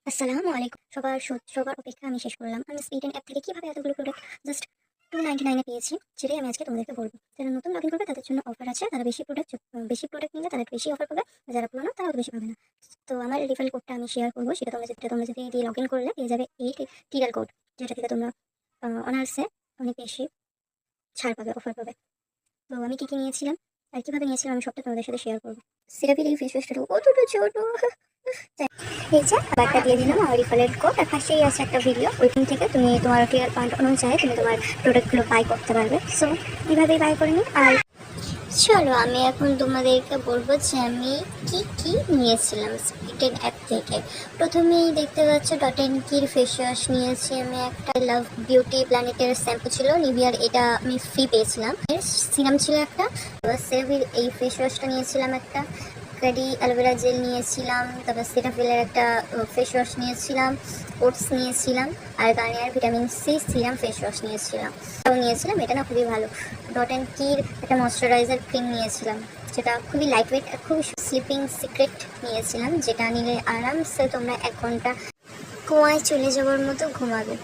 আসসালামু আলাইকুম। সবার অপেক্ষা আমি শেষ করলাম। আমি স্পিড অ্যাপ থেকে কিভাবে এতগুলো প্রোডাক্ট জাস্ট 299 এ পেয়েছি, সেটাই আমি আজকে তোমাদেরকে বলব। যারা নতুন লগইন করবে তাদের জন্য অফার আছে। তারা বেশি প্রোডাক্ট নিলে তাদের বেশি অফার পাবে। আর যারা পুরানো তারা অত বেশি পাবে না। তো আমার রেফারেল কোডটা আমি শেয়ার করব। সেটা তোমরা যদি দিয়ে লগইন করলে পেয়ে যাবে এই টিরাল কোড, যেটা থেকে তোমরা অনায়াসে অনেক বেশি ছাড় পাবে, অফার পাবে। তো আমি কি নিয়েছিলাম আর কিভাবে নিয়েছিলাম আমি সবটা তোমাদের সাথে শেয়ার করব। সিরাপির এই ফেস ওয়াশটা কতটা ছোট! এই যে একটা দিয়ে দিলাম আমার রিফারেল কোড, আর পাশেই আছে একটা ভিডিও। ওইখান থেকে তুমি তোমার টিয়ার পয়েন্ট অনুযায়ী তুমি তোমার প্রোডাক্টগুলো বাই করতে পারবে। সো এইভাবেই বাই করে নিই। আর চলো আমি এখন তোমাদেরকে বলবো যে আমি কি নিয়েছিলাম স্পিটেড অ্যাপ থেকে। প্রথমেই দেখতে পাচ্ছ ডট&কির ফেস ওয়াশ নিয়েছি আমি একটা। লাভ বিউটি প্ল্যানেটের শ্যাম্পু ছিল নিভিয়ার, এটা আমি ফ্রি পেয়েছিলাম। এর সিরাম ছিল একটা। সেভির এই ফেস ওয়াশটা নিয়েছিলাম একটা। ক্যাডি অ্যালোভেরা জেল নিয়েছিলাম। তারপর সেটাফিলের একটা ফেস ওয়াশ নিয়েছিলাম। ওটস নিয়েছিলাম। আর Garnier vitamin C serum face wash নিয়েছিলাম। এটা না খুবই ভালো। ডট&কির একটা ময়শ্চারাইজার ক্রিম নিয়েছিলাম, যেটা খুবই লাইট ওয়েট আর খুবই স্লিপিং সিক্রেট নিয়েছিলাম, যেটা নিলে আরামসে তোমরা 1 ঘন্টা কুয়ায় চলে যাওয়ার মতো ঘুমাবে।